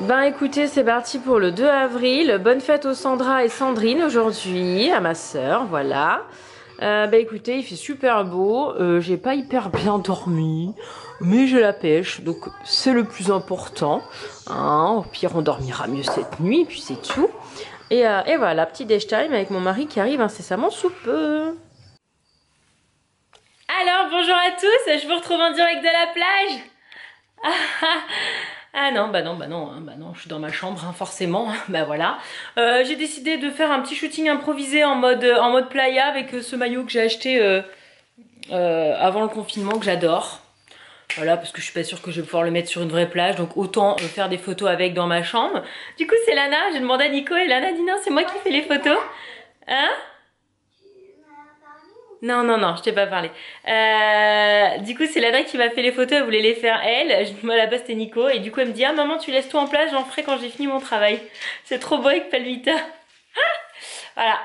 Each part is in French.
Ben écoutez, c'est parti pour le 2 avril. Bonne fête aux Sandra et Sandrine aujourd'hui, à ma sœur, voilà. Ben écoutez, il fait super beau. J'ai pas hyper bien dormi, mais j'ai la pêche, donc c'est le plus important. Hein, au pire, on dormira mieux cette nuit, puis c'est tout. Et voilà, petit déj time avec mon mari qui arrive incessamment sous peu. Alors, bonjour à tous, je vous retrouve en direct de la plage. Ah non, bah non, je suis dans ma chambre, hein, forcément, bah voilà. J'ai décidé de faire un petit shooting improvisé en mode playa avec ce maillot que j'ai acheté avant le confinement, que j'adore. Voilà, parce que je suis pas sûre que je vais pouvoir le mettre sur une vraie plage, donc autant faire des photos avec dans ma chambre. Du coup, c'est Lana, j'ai demandé à Nico et Lana dit non, c'est moi qui fais les photos. Hein? Non, je t'ai pas parlé. Du coup, c'est Lana qui m'a fait les photos, elle voulait les faire elle. Moi, à la base, c'était Nico. Et du coup, elle me dit, ah maman, tu laisses tout en place, j'en ferai quand j'ai fini mon travail. C'est trop beau avec Palmita. Voilà.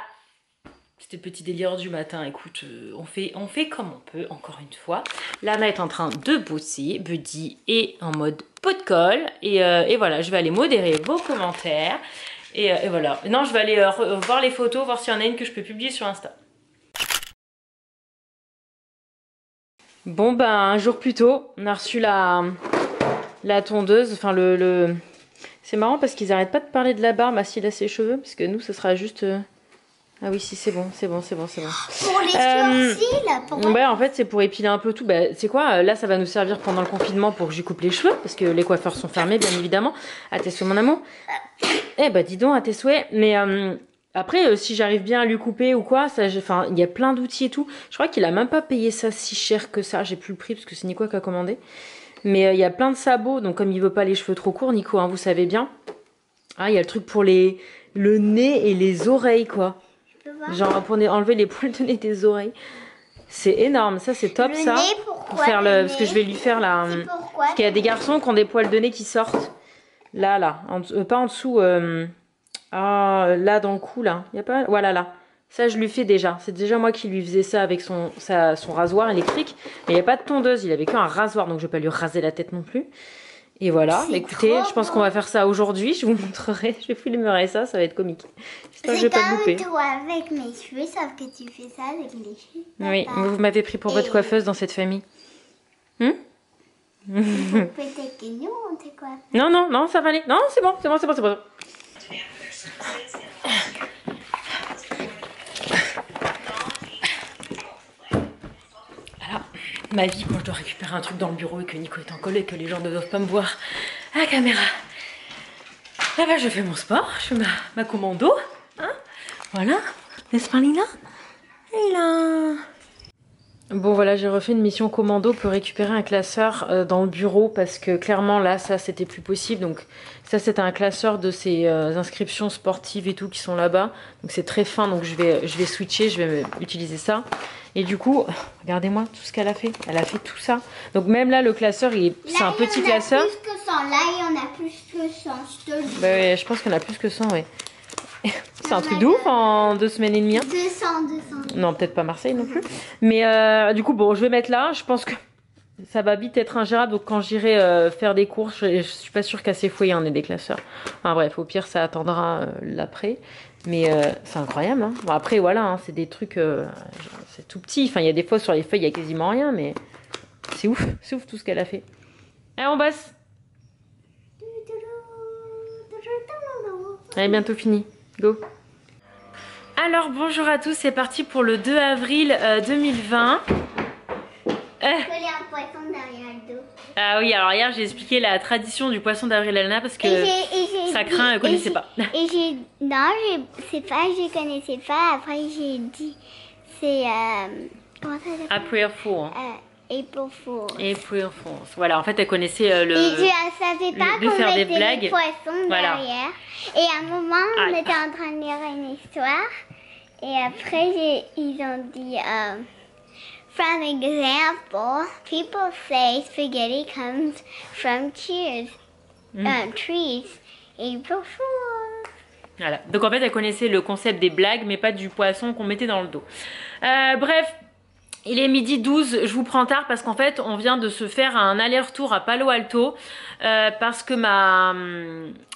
C'était petit délire du matin. Écoute, on fait comme on peut, encore une fois. Lana est en train de bosser. Buddy est en mode pot de colle. Et voilà, je vais aller modérer vos commentaires. Et voilà. Non, je vais aller voir les photos, voir s'il y en a une que je peux publier sur Insta. Bon ben un jour plus tôt, on a reçu la tondeuse, enfin C'est marrant parce qu'ils arrêtent pas de parler de la barbe s'il a ses cheveux, parce que nous ce sera juste... Ah oui si c'est bon. Pour les sourcils pour... Ouais en fait c'est pour épiler un peu tout, bah c'est quoi, là ça va nous servir pendant le confinement pour que je lui coupe les cheveux, parce que les coiffeurs sont fermés bien évidemment. À tes souhaits mon amour. Eh bah dis donc à tes souhaits, mais... Après, si j'arrive bien à lui couper ou quoi, enfin, il y a plein d'outils et tout. Je crois qu'il a même pas payé ça si cher que ça. J'ai plus le prix parce que c'est Nico qui a commandé. Mais il y a plein de sabots. Donc comme il veut pas les cheveux trop courts, Nico, hein, vous savez bien. Ah, il y a le truc pour le nez et les oreilles, quoi. Genre pour enlever les poils de nez des oreilles. C'est énorme. Ça, c'est top, ça. Nez, pourquoi pour faire parce que je vais lui faire là. Parce qu'il y a des garçons qui ont des poils de nez qui sortent. Là. Pas en dessous. Ah, là dans le cou là, y a pas, voilà là, ça je lui fais déjà, c'est déjà moi qui lui faisais ça avec son rasoir électrique, mais il n'y a pas de tondeuse, il avait qu'un rasoir donc je vais pas lui raser la tête non plus. Et voilà, écoutez, je pense qu'on va faire ça aujourd'hui, je vous montrerai, je filmerai ça, ça va être comique. J'espère que je vais pas le louper. Toi avec mes cheveux, sauf que tu fais ça avec les cheveux. Oui, vous m'avez pris pour votre coiffeuse dans cette famille. Peut-être que nous on te coiffe. Non, ça va aller, non c'est bon. Voilà, ma vie quand je dois récupérer un truc dans le bureau et que Nico est en col et que les gens ne doivent pas me voir à la caméra. Là bas je fais mon sport, je fais ma commando, hein, voilà, n'est-ce pas Lina? Et là. Bon voilà, j'ai refait une mission commando pour récupérer un classeur dans le bureau parce que clairement là ça c'était plus possible. Donc ça c'était un classeur de ces inscriptions sportives et tout qui sont là-bas. Donc c'est très fin, donc je vais switcher, je vais utiliser ça. Et du coup, regardez-moi tout ce qu'elle a fait. Elle a fait tout ça. Donc même là le classeur c'est un petit classeur. Plus que 100. Là il y en a plus que 100, je te le dis. Bah ouais, je pense qu'on a plus que 100, ouais. C'est un truc de ouf en 2 semaines et demie. 200. Non, peut-être pas Marseille non plus. Mais du coup, bon, je vais mettre là. Je pense que ça va vite être ingérable. Donc quand j'irai faire des courses, je suis pas sûre qu'à ces foyers on ait des classeurs. Enfin bref, au pire, ça attendra l'après. Mais c'est incroyable. Hein. Bon, après, voilà, hein, c'est des trucs... c'est tout petit. Enfin, il y a des fois sur les feuilles, il y a quasiment rien. Mais c'est ouf tout ce qu'elle a fait. Allez, on bosse. Elle est bientôt finie. Go. Alors bonjour à tous, c'est parti pour le 2 avril 2020. Il y a un poisson derrière le dos. Ah oui, alors hier j'ai expliqué la tradition du poisson d'avril Lana parce que ça craint, elle connaissait pas. Et c'est pas, je connaissais pas. Après j'ai dit, c'est comment ça s'appelle? April Fool. April Fool. April Fools. Voilà, en fait elle connaissait Et je savais pas qu'on faire des mettait blagues. des poissons derrière. Et à un moment, on était en train de lire une histoire. Et après, ils ont dit, from example, people say spaghetti comes from trees. April Fools. Voilà. Donc en fait elle connaissait le concept des blagues mais pas du poisson qu'on mettait dans le dos. Bref. Il est midi 12, je vous prends tard parce qu'en fait on vient de se faire un aller-retour à Palo Alto parce que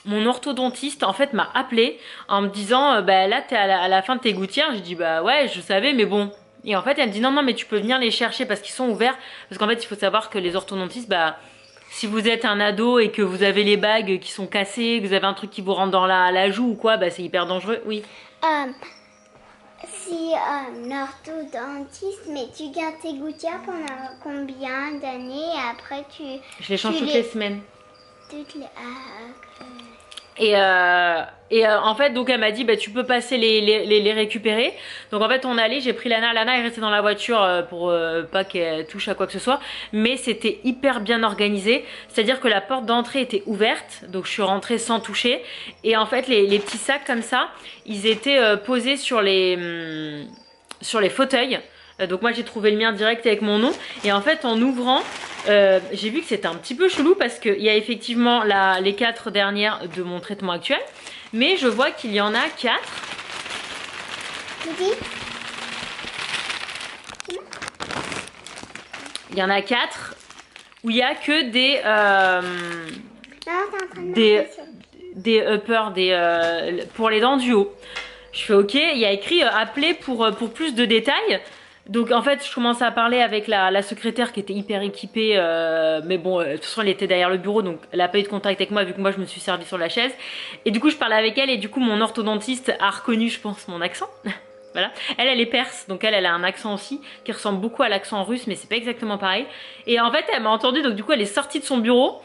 mon orthodontiste en fait m'a appelé en me disant bah là t'es à la fin de tes gouttières. J'ai dit bah ouais je savais mais bon. Et en fait elle me dit non mais tu peux venir les chercher parce qu'ils sont ouverts. Parce qu'en fait il faut savoir que les orthodontistes bah si vous êtes un ado et que vous avez les bagues qui sont cassées, que vous avez un truc qui vous rentre dans la joue ou quoi, bah c'est hyper dangereux, oui. Si un orthodontiste, mais tu gardes tes gouttières pendant combien d'années et après tu... Je les change toutes les semaines. Toutes les... ok. Et en fait donc elle m'a dit bah tu peux passer les récupérer. Donc en fait on est allé, j'ai pris Lana est restée dans la voiture pour pas qu'elle touche à quoi que ce soit. Mais c'était hyper bien organisé. C'est à dire que la porte d'entrée était ouverte. Donc je suis rentrée sans toucher. Et en fait les petits sacs comme ça, ils étaient posés sur les fauteuils. Donc moi j'ai trouvé le mien direct avec mon nom. Et en fait en ouvrant j'ai vu que c'était un petit peu chelou parce qu'il y a effectivement les 4 dernières de mon traitement actuel. Mais je vois qu'il y en a 4. Il y en a 4 où il n'y a que des uppers, pour les dents du haut. Je fais ok, il y a écrit appeler pour plus de détails. Donc en fait je commence à parler avec la secrétaire qui était hyper équipée mais bon de toute façon elle était derrière le bureau donc elle a pas eu de contact avec moi vu que moi je me suis servie sur la chaise. Et du coup je parlais avec elle et du coup mon orthodontiste a reconnu je pense mon accent. Voilà, elle est perse donc elle a un accent aussi qui ressemble beaucoup à l'accent russe mais c'est pas exactement pareil. Et en fait elle m'a entendu donc du coup elle est sortie de son bureau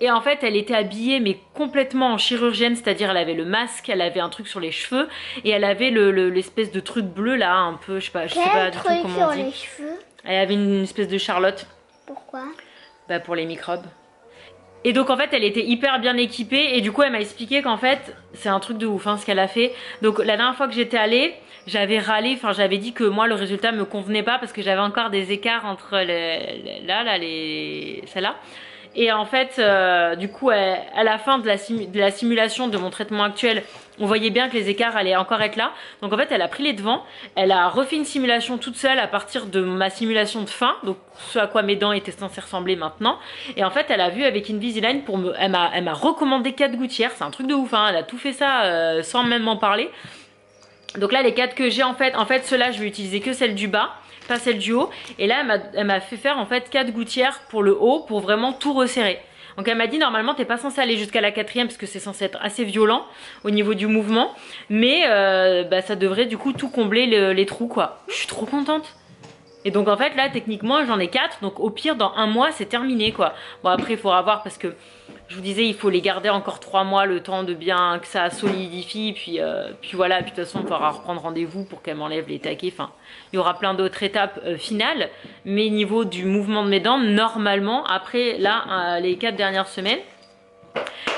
et en fait elle était habillée mais complètement en chirurgienne, c'est-à-dire elle avait le masque, elle avait un truc sur les cheveux et elle avait l'espèce de truc bleu là un peu, je sais pas du tout comment on dit. Les cheveux. Elle avait une espèce de Charlotte. Pourquoi? Bah pour les microbes. Et donc en fait elle était hyper bien équipée et du coup elle m'a expliqué qu'en fait c'est un truc de ouf hein, ce qu'elle a fait. Donc la dernière fois que j'étais allée j'avais râlé, enfin j'avais dit que moi le résultat me convenait pas parce que j'avais encore des écarts entre celle-là. Et en fait, du coup, à la fin de la simulation de mon traitement actuel, on voyait bien que les écarts allaient encore être là. Donc en fait, elle a pris les devants, elle a refait une simulation toute seule à partir de ma simulation de fin, donc ce à quoi mes dents étaient censées ressembler maintenant. Et en fait, elle a vu avec Invisalign elle m'a recommandé 4 gouttières, c'est un truc de ouf, hein, elle a tout fait ça sans même m'en parler. Donc là, les 4 que j'ai en fait ceux-là, je vais utiliser que celle du bas. Pas celle du haut. Et là elle m'a fait faire en fait 4 gouttières pour le haut pour vraiment tout resserrer. Donc elle m'a dit normalement t'es pas censé aller jusqu'à la 4e parce que c'est censé être assez violent au niveau du mouvement. Mais bah, ça devrait du coup tout combler les trous quoi. Je suis trop contente. Et donc en fait là techniquement j'en ai 4. Donc au pire dans un mois c'est terminé quoi. Bon après il faudra voir parce que je vous disais il faut les garder encore 3 mois le temps de bien que ça solidifie. Puis voilà, puis de toute façon il faudra reprendre rendez-vous pour qu'elle m'enlève les taquets. Enfin il y aura plein d'autres étapes finales. Mais niveau du mouvement de mes dents, normalement après là les 4 dernières semaines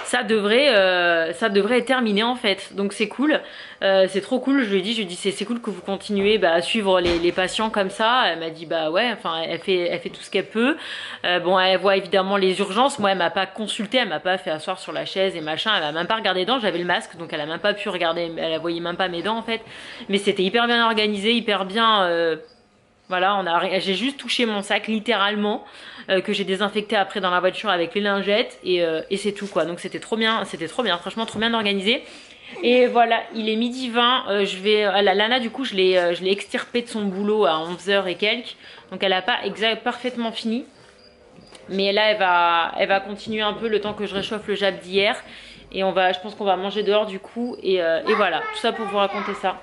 ça devrait être terminé en fait, donc c'est cool, c'est trop cool. Je lui ai dit c'est cool que vous continuez à suivre les patients comme ça. Elle m'a dit bah ouais, enfin elle fait tout ce qu'elle peut. Bon elle voit évidemment les urgences, moi elle m'a pas consulté, elle m'a pas fait asseoir sur la chaise et machin, elle m'a même pas regardé les dents, j'avais le masque donc elle a même pas pu regarder, elle voyait même pas mes dents en fait. Mais c'était hyper bien organisé, hyper bien. Voilà, j'ai juste touché mon sac littéralement, que j'ai désinfecté après dans la voiture avec les lingettes et c'est tout quoi. Donc c'était trop bien, franchement trop bien organisé. Et voilà, il est midi 20, Lana du coup je l'ai extirpée de son boulot à 11h et quelques. Donc elle a pas parfaitement fini. Mais là elle va continuer un peu le temps que je réchauffe le jab d'hier. Et je pense qu'on va manger dehors du coup et voilà, tout ça pour vous raconter ça.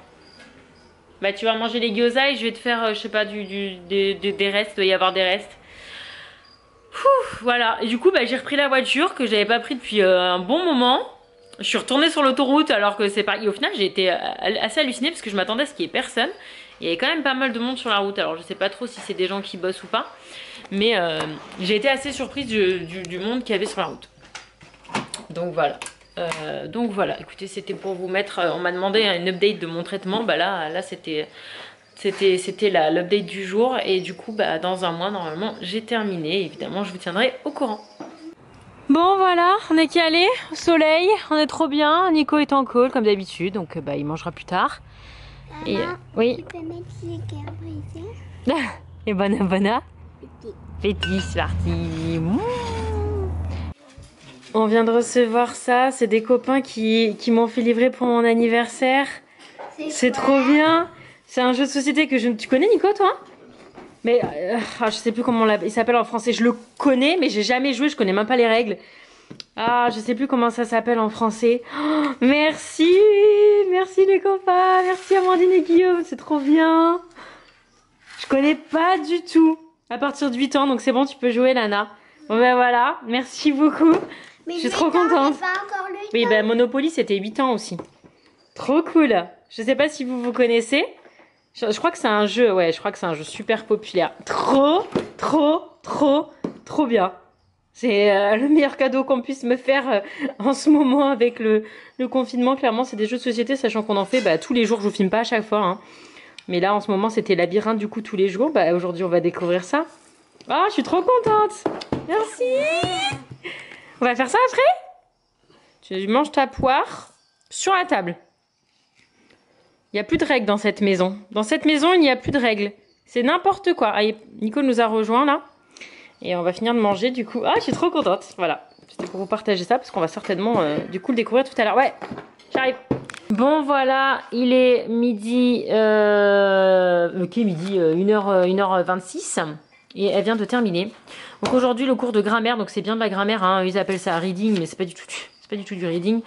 Bah tu vas manger les gyoza et je vais te faire, je sais pas, des restes, il doit y avoir des restes. Voilà, et du coup j'ai repris la voiture que j'avais pas pris depuis un bon moment. Je suis retournée sur l'autoroute alors que c'est pareil. Au final j'ai été assez hallucinée parce que je m'attendais à ce qu'il y ait personne. Il y avait quand même pas mal de monde sur la route, alors je sais pas trop si c'est des gens qui bossent ou pas. Mais j'ai été assez surprise du monde qu'il y avait sur la route. Donc voilà, écoutez, c'était pour vous mettre, on m'a demandé une update de mon traitement, là c'était l'update du jour et du coup dans un mois normalement j'ai terminé, évidemment je vous tiendrai au courant. Bon voilà, on est calé au soleil, on est trop bien, Nico est en call comme d'habitude, donc il mangera plus tard. Et, Maman, oui. tu peux mettre ce brisé? Et bon appétit, c'est parti. On vient de recevoir ça, c'est des copains qui m'ont fait livrer pour mon anniversaire. C'est trop bien. C'est un jeu de société que tu connais, Nico, toi? Mais je sais plus comment il s'appelle en français. Je le connais, mais j'ai jamais joué, je connais même pas les règles. Ah, je sais plus comment ça s'appelle en français. Oh, merci les copains, merci Amandine et Guillaume, c'est trop bien. Je connais pas du tout. À partir de 8 ans, donc c'est bon, tu peux jouer, Lana. Bon ben voilà, merci beaucoup. Mais Je suis trop contente. Pas encore le Oui, temps. ben Monopoly, c'était 8 ans aussi. Trop cool. Je sais pas si vous connaissez. Je crois que c'est un jeu, ouais, je crois que c'est un jeu super populaire. Trop bien. C'est le meilleur cadeau qu'on puisse me faire en ce moment avec le confinement. Clairement, c'est des jeux de société, sachant qu'on en fait tous les jours. Je vous filme pas à chaque fois, hein. Mais là, en ce moment, c'était labyrinthe du coup tous les jours. Aujourd'hui, on va découvrir ça. Ah, je suis trop contente. Merci. On va faire ça après. Tu manges ta poire sur la table. Il n'y a plus de règles dans cette maison. Dans cette maison, il n'y a plus de règles. C'est n'importe quoi. Ah, Nico nous a rejoint là. Et on va finir de manger du coup. Ah, je suis trop contente. Voilà. C'était pour vous partager ça parce qu'on va certainement du coup le découvrir tout à l'heure. Ouais, j'arrive. Bon voilà, il est midi. Ok, midi 1h26. Et elle vient de terminer. Donc aujourd'hui, le cours de grammaire. Donc c'est bien de la grammaire. Hein. Ils appellent ça reading, mais c'est pas du tout du reading.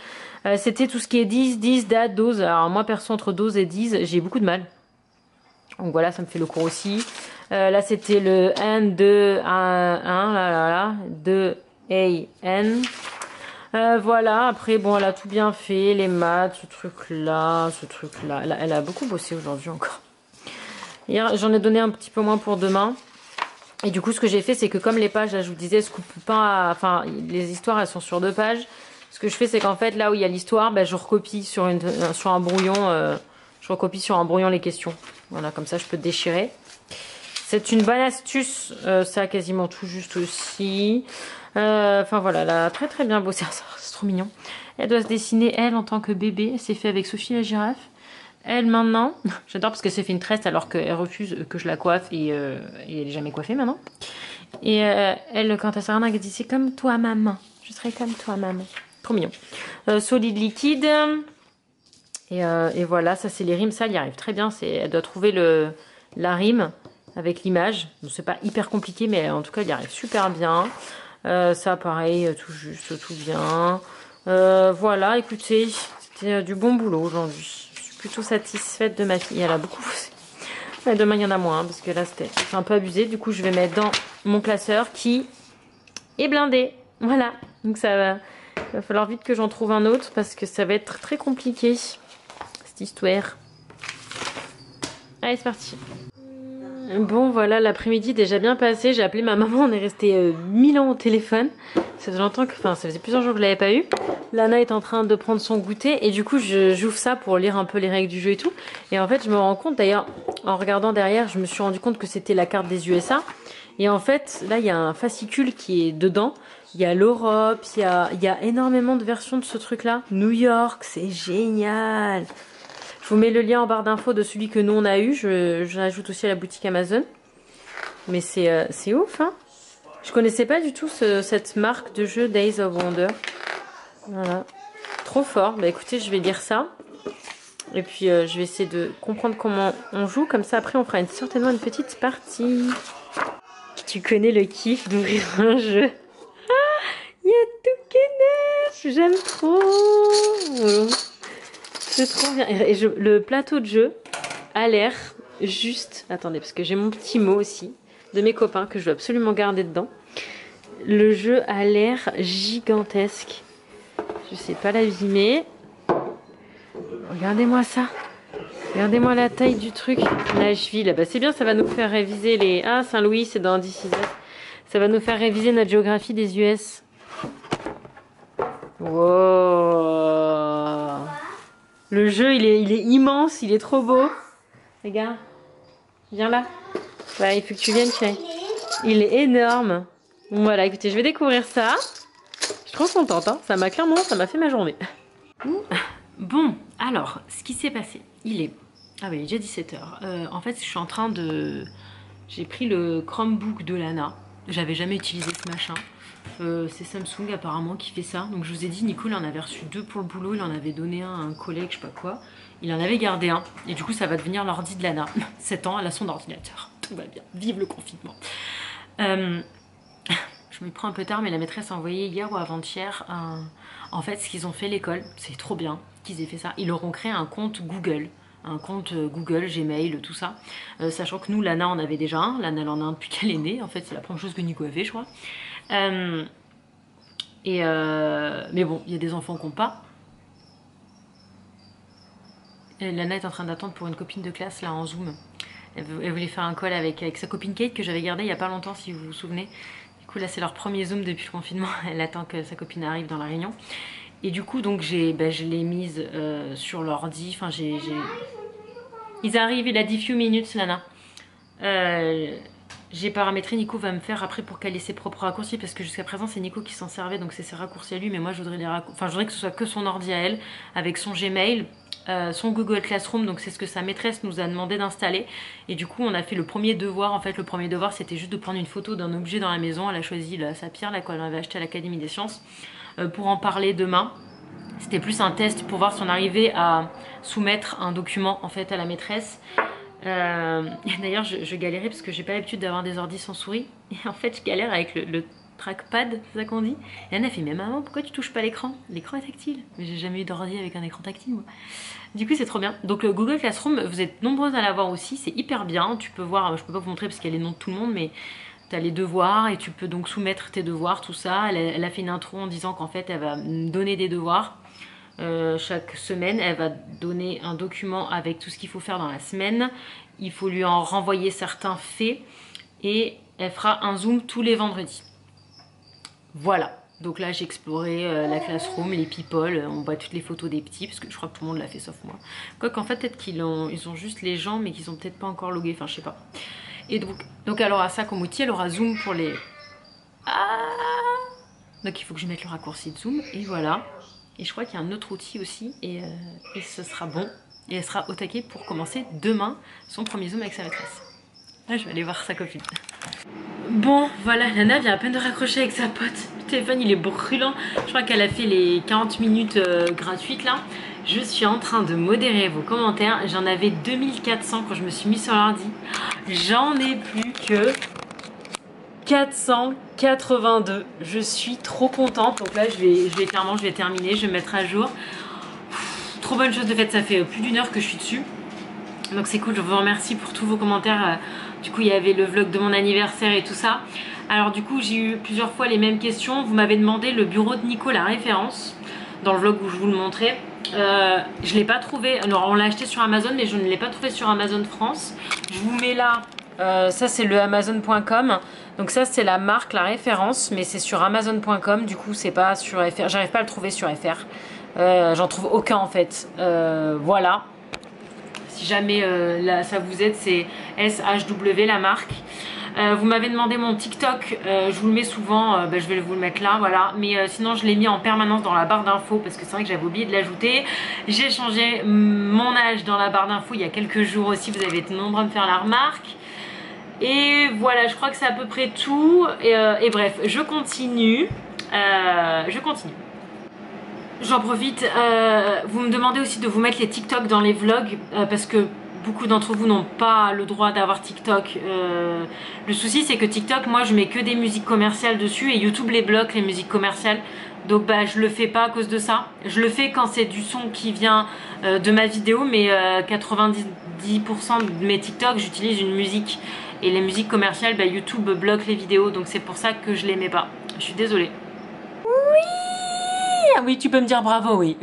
C'était tout ce qui est 10, date, dose. Alors moi perso entre dose et 10, j'ai beaucoup de mal. Donc voilà, ça me fait le cours aussi. Là c'était le N, 2, 1, 2, A, N. Voilà, après bon, elle a tout bien fait, les maths, ce truc-là. Elle a beaucoup bossé aujourd'hui encore. Hier, j'en ai donné un petit peu moins pour demain. Et du coup, ce que j'ai fait, c'est que comme les pages, là, je vous disais, se coupent pas, enfin, les histoires, elles sont sur 2 pages. Ce que je fais, c'est qu'en fait, là où il y a l'histoire, je recopie sur un brouillon, les questions. Voilà, comme ça, je peux déchirer. C'est une bonne astuce, ça quasiment tout juste aussi. Enfin voilà, elle a très bien bossé, c'est trop mignon. Elle doit se dessiner, elle, en tant que bébé. Elle s'est fait avec Sophie la girafe. Elle, maintenant, j'adore parce qu'elle s'est fait une tresse alors qu'elle refuse que je la coiffe et elle est jamais coiffée maintenant. Et elle, quand elle s'en elle dit, c'est comme toi, maman. Je serai comme toi, maman. Trop mignon. Solide liquide. Et voilà, ça c'est les rimes. Ça, elle y arrive très bien. Elle doit trouver la rime avec l'image. Bon, c'est pas hyper compliqué, mais en tout cas, elle y arrive super bien. Ça, pareil, tout juste, tout bien. Voilà, écoutez, c'était du bon boulot aujourd'hui. Je suis plutôt satisfaite de ma fille. Elle a beaucoup bossé. Mais demain, il y en a moins, parce que là, c'était un peu abusé. Du coup, je vais mettre dans mon classeur qui est blindé. Voilà, donc il va falloir vite que j'en trouve un autre, parce que ça va être très compliqué, cette histoire. Allez, c'est parti. Bon voilà, l'après-midi déjà bien passé, j'ai appelé ma maman, on est resté 1000 ans au téléphone. Ça faisait longtemps ça faisait plusieurs jours que je l'avais pas eu. Lana est en train de prendre son goûter et du coup j'ouvre ça pour lire un peu les règles du jeu et tout. Et en fait je me rends compte, d'ailleurs en regardant derrière, je me suis rendu compte que c'était la carte des USA. Et en fait là il y a un fascicule qui est dedans. Il y a l'Europe, il y a énormément de versions de ce truc là. New York, c'est génial. Je vous mets le lien en barre d'infos de celui que nous on a eu. Je rajoute aussi à la boutique Amazon. Mais c'est ouf, hein. Je connaissais pas du tout cette marque de jeu Days of Wonder. Voilà. Trop fort. Bah écoutez, je vais lire ça. Et puis je vais essayer de comprendre comment on joue. Comme ça après on fera certainement une petite partie. Tu connais le kiff d'ouvrir un jeu. Ah, il y a tout qui est neuf. J'aime trop. C'est trop bien. Et le plateau de jeu a l'air juste... Attendez, parce que j'ai mon petit mot aussi de mes copains que je dois absolument garder dedans. Le jeu a l'air gigantesque. Je sais pas l'abîmer. Regardez-moi ça. Regardez-moi la taille du truc. Nashville. Bah c'est bien, ça va nous faire réviser les... Ah, Saint-Louis, c'est dans DC. Ça va nous faire réviser notre géographie des US. Wow. Le jeu, il est immense, il est trop beau. Regarde. Viens là. Ouais, il faut que tu viennes, chérie. Il est énorme. Voilà, écoutez, je vais découvrir ça. Je suis trop contente, hein. Ça m'a fait ma journée. Bon, alors, ce qui s'est passé, il est Ah oui, il est déjà 17h. En fait, je suis en train de... J'ai pris le Chromebook de Lana. J'avais jamais utilisé ce machin. C'est Samsung apparemment qui fait ça. Donc je vous ai dit, Nico il en avait reçu 2 pour le boulot. Il en avait donné un à un collègue, je sais pas quoi. Il en avait gardé un. Et du coup, ça va devenir l'ordi de Lana. 7 ans, elle a son ordinateur. Tout va bien. Vive le confinement. Je m'y prends un peu tard, mais la maîtresse a envoyé hier ou avant-hier en fait ce qu'ils ont fait l'école. C'est trop bien qu'ils aient fait ça. Ils leur ont créé un compte Google. Un compte Google, Gmail, tout ça. Sachant que nous, Lana en avait déjà un. Lana elle en a un depuis qu'elle est née. En fait, c'est la première chose que Nico a fait, je crois. Mais bon, il y a des enfants qui n'ont pas. Et Lana est en train d'attendre pour une copine de classe, là, en Zoom. Elle voulait faire un call avec sa copine Kate, que j'avais gardée il n'y a pas longtemps, si vous vous souvenez. Du coup, là, c'est leur premier Zoom depuis le confinement. Elle attend que sa copine arrive dans la réunion. Et du coup, donc, je l'ai mise sur l'ordi. Enfin, Ils arrivent, il a 10 few minutes, Lana. J'ai paramétré, Nico va me faire après pour caler ses propres raccourcis, parce que jusqu'à présent, c'est Nico qui s'en servait, donc c'est ses raccourcis à lui. Mais moi, je voudrais je voudrais que ce soit que son ordi à elle, avec son Gmail, son Google Classroom. Donc c'est ce que sa maîtresse nous a demandé d'installer. Et du coup, on a fait le premier devoir. En fait, le premier devoir, c'était juste de prendre une photo d'un objet dans la maison. Elle a choisi sa pierre, là, qu'on avait acheté à l'Académie des Sciences, pour en parler demain. C'était plus un test pour voir si on arrivait à soumettre un document en fait à la maîtresse. D'ailleurs je galérais parce que j'ai pas l'habitude d'avoir des ordis sans souris. Et en fait je galère avec le trackpad, c'est ça qu'on dit. Et Anna fait, mais maman, pourquoi tu touches pas l'écran? L'écran est tactile. Mais j'ai jamais eu d'ordi avec un écran tactile moi. Du coup c'est trop bien. Donc le Google Classroom, vous êtes nombreuses à l'avoir aussi, c'est hyper bien. Tu peux voir, je peux pas vous montrer parce qu'il y a les noms de tout le monde, mais tu as les devoirs et tu peux donc soumettre tes devoirs, tout ça. Elle a fait une intro en disant qu'en fait elle va me donner des devoirs. Chaque semaine, elle va donner un document avec tout ce qu'il faut faire dans la semaine. Il faut lui en renvoyer certains faits et elle fera un zoom tous les vendredis. Voilà. Donc là, j'ai exploré la classroom, les people. On voit toutes les photos des petits parce que je crois que tout le monde l'a fait sauf moi. Quoique en fait, peut-être qu'ils ont juste les gens, mais qu'ils ont peut-être pas encore logué. Enfin, je sais pas. Et donc elle aura ça comme outil. Elle aura zoom pour les. Donc il faut que je mette le raccourci de zoom et voilà. Et je crois qu'il y a un autre outil aussi et ce sera bon. Et elle sera au taquet pour commencer demain son premier zoom avec sa maîtresse. Là, je vais aller voir sa copine. Bon, voilà, Lana vient à peine de raccrocher avec sa pote. Le téléphone, il est brûlant. Je crois qu'elle a fait les 40 minutes gratuites là. Je suis en train de modérer vos commentaires. J'en avais 2400 quand je me suis mis sur l'ordi. J'en ai plus que 482. Je suis trop contente. Donc là, je vais terminer. Je vais me mettre à jour. Trop bonne chose de fait. Ça fait plus d'une heure que je suis dessus. Donc c'est cool. Je vous remercie pour tous vos commentaires. Du coup, il y avait le vlog de mon anniversaire et tout ça. Alors du coup, j'ai eu plusieurs fois les mêmes questions. Vous m'avez demandé le bureau de Nico, la référence, dans le vlog où je vous le montrais. Je ne l'ai pas trouvé. Alors, on l'a acheté sur Amazon, mais je ne l'ai pas trouvé sur Amazon France. Je vous mets là. Ça, c'est le Amazon.com. Donc ça, c'est la marque, la référence, mais c'est sur Amazon.com. Du coup, c'est pas sur FR. J'arrive pas à le trouver sur FR. J'en trouve aucun en fait. Voilà. Si jamais là, ça vous aide, c'est SHW la marque. Vous m'avez demandé mon TikTok, je vous le mets souvent, je vais vous le mettre là, voilà. Mais sinon je l'ai mis en permanence dans la barre d'infos parce que c'est vrai que j'avais oublié de l'ajouter. J'ai changé mon âge dans la barre d'infos il y a quelques jours aussi, vous avez été nombreux à me faire la remarque. Et voilà, je crois que c'est à peu près tout. Et bref, je continue. J'en profite, vous me demandez aussi de vous mettre les TikTok dans les vlogs parce que beaucoup d'entre vous n'ont pas le droit d'avoir TikTok. Le souci c'est que TikTok, moi je mets que des musiques commerciales dessus et YouTube les bloque les musiques commerciales. Donc je le fais pas à cause de ça. Je le fais quand c'est du son qui vient de ma vidéo, mais 90% de mes TikTok j'utilise une musique. Et les musiques commerciales, YouTube bloque les vidéos, donc c'est pour ça que je les mets pas. Je suis désolée. Oui, tu peux me dire bravo, oui.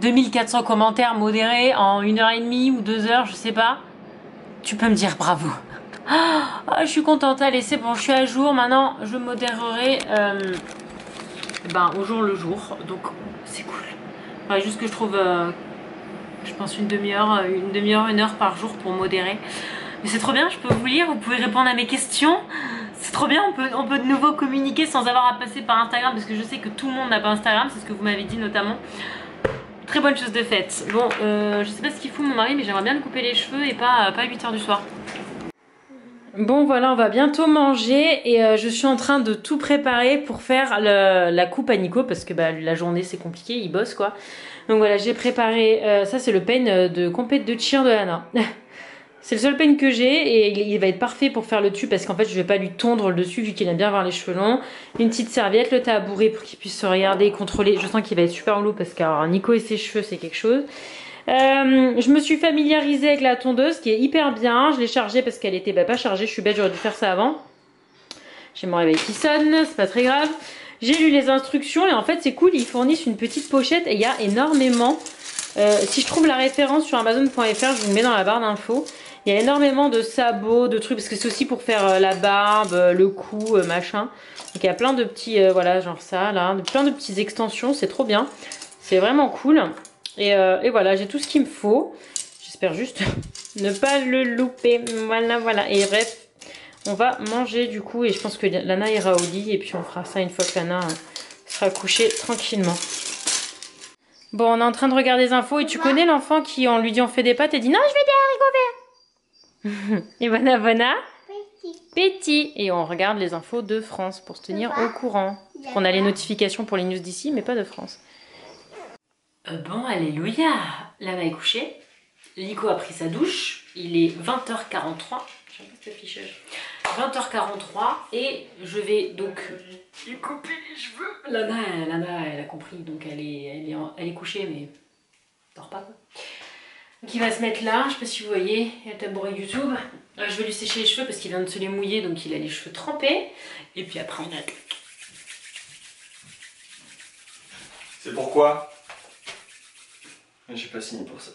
2400 commentaires modérés en 1h30 ou 2h, je sais pas. Tu peux me dire bravo. Je suis contente, allez, c'est bon, je suis à jour. Maintenant, je modérerai au jour le jour. Donc, c'est cool. Faudrait juste que je trouve, je pense, une demi-heure, une heure par jour pour modérer. Mais c'est trop bien, je peux vous lire, vous pouvez répondre à mes questions. C'est trop bien, on peut de nouveau communiquer sans avoir à passer par Instagram parce que je sais que tout le monde n'a pas Instagram, c'est ce que vous m'avez dit notamment. Très bonne chose de faite. Bon, je sais pas ce qu'il fout mon mari, mais j'aimerais bien lui couper les cheveux et pas 8 h du soir. Bon voilà, on va bientôt manger et je suis en train de tout préparer pour faire la coupe à Nico parce que bah, la journée c'est compliqué, il bosse quoi. Donc voilà, j'ai préparé, ça c'est le peigne de compète de cheer de Anna. C'est le seul peigne que j'ai et il va être parfait pour faire le dessus parce qu'en fait je vais pas lui tondre le dessus vu qu'il aime bien avoir les cheveux longs. Une petite serviette, le tabouret pour qu'il puisse se regarder et contrôler. Je sens qu'il va être super lourd parce que Nico et ses cheveux c'est quelque chose. Je me suis familiarisée avec la tondeuse qui est hyper bien. Je l'ai chargée parce qu'elle était pas chargée. Je suis bête, j'aurais dû faire ça avant. J'ai mon réveil qui sonne, c'est pas très grave. J'ai lu les instructions et en fait c'est cool, ils fournissent une petite pochette et il y a énormément. Si je trouve la référence sur Amazon.fr, je vous le mets dans la barre d'infos. Il y a énormément de sabots, de trucs, parce que c'est aussi pour faire la barbe, le cou, machin. Donc il y a plein de petits, voilà, genre ça, là, plein de petites extensions, c'est trop bien. C'est vraiment cool. Et voilà, j'ai tout ce qu'il me faut. J'espère juste ne pas le louper. Voilà, voilà. Et bref, on va manger du coup, et je pense que Lana ira au lit, et puis on fera ça une fois que Lana sera couchée tranquillement. Bon, on est en train de regarder des infos, et tu connais l'enfant qui, on lui dit on fait des pâtes, et dit non, je vais des haricots verts. Et Bona Petit. Et on regarde les infos de France pour se tenir au courant. Parce qu'on a les notifications pour les news d'ici, mais pas de France. Bon, alléluia. Lana est couchée. Nico a pris sa douche. Il est 20h43. J'aime pas cet affichage. 20h43 et je vais donc lui couper les cheveux. Lana, elle a compris, donc elle est couchée, mais elle dort pas quoi. Donc il va se mettre là, je sais pas si vous voyez, il y a le tabouret YouTube. Je vais lui sécher les cheveux parce qu'il vient de se les mouiller, donc il a les cheveux trempés. Et puis après on a... C'est pourquoi j'ai pas signé pour ça.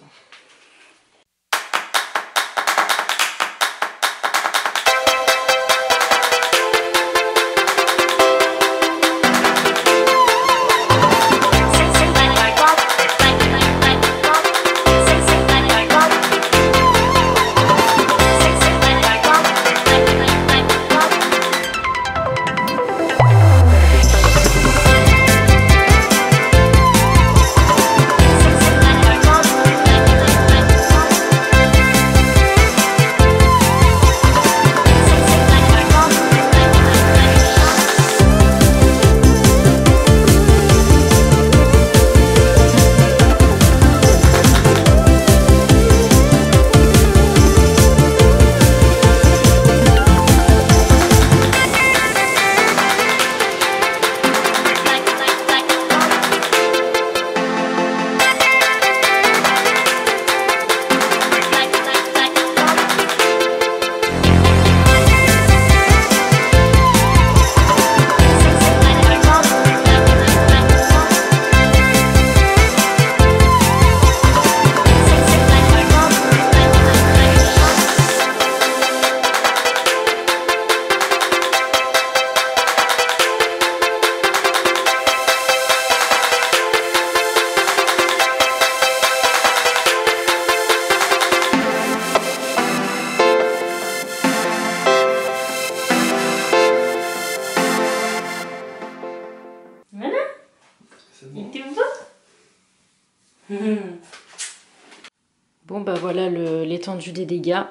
Bon bah voilà l'étendue des dégâts.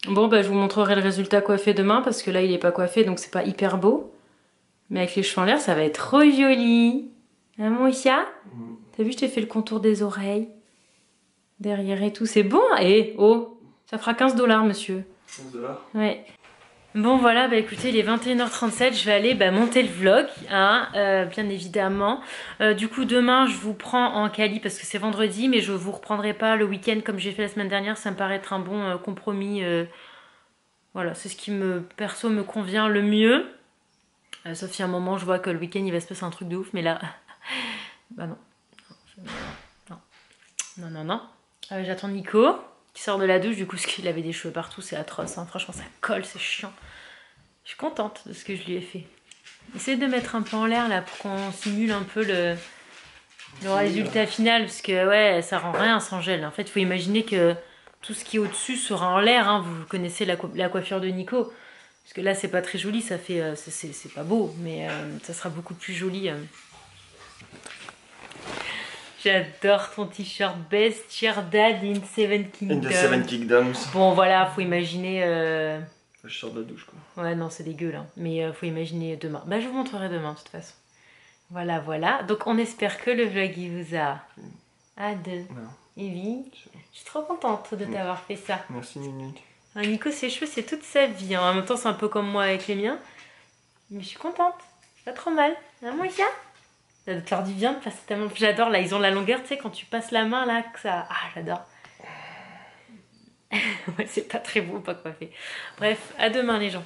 Bon bah je vous montrerai le résultat coiffé demain parce que là il est pas coiffé donc c'est pas hyper beau. Mais avec les cheveux en l'air ça va être trop joli. Hein mon chat? T'as vu je t'ai fait le contour des oreilles? Derrière et tout, c'est bon. Et oh, ça fera 15 $ monsieur. 15 $? Ouais. Bon voilà, bah écoutez, il est 21h37, je vais aller monter le vlog, hein, bien évidemment. Du coup demain je vous prends en Cali parce que c'est vendredi, mais je vous reprendrai pas le week-end comme j'ai fait la semaine dernière, ça me paraît être un bon compromis. Voilà, c'est ce qui perso me convient le mieux. Sauf si à un moment je vois que le week-end il va se passer un truc de ouf, mais là, bah non. Non. J'attends Nico qui sort de la douche du coup parce qu'il avait des cheveux partout, c'est atroce, hein. Franchement ça colle, c'est chiant. Je suis contente de ce que je lui ai fait. Essayez de mettre un peu en l'air là pour qu'on simule un peu le résultat final parce que ouais ça rend rien sans gel. En fait il faut imaginer que tout ce qui est au-dessus sera en l'air, hein. Vous connaissez la coiffure de Nico parce que là c'est pas très joli, ça fait c'est pas beau mais ça sera beaucoup plus joli. J'adore ton t-shirt Best Year Dad in Seven Kingdoms. In the Seven Kingdoms. Bon voilà, faut imaginer... Je sors de la douche quoi. Ouais non c'est dégueu là, mais faut imaginer demain. Bah je vous montrerai demain de toute façon. Voilà voilà, donc on espère que le vlog il vous a... Evie, je suis trop contente de t'avoir fait ça. Merci Minute. Nico ses cheveux c'est toute sa vie, hein. En même temps c'est un peu comme moi avec les miens. Mais je suis contente, pas trop mal. Hein mon chat? Ça doit te faire du bien de passer tellement... J'adore là, ils ont la longueur, tu sais, quand tu passes la main là, que ça... Ah j'adore. Ouais c'est pas très beau, pas coiffé. Bref, à demain les gens.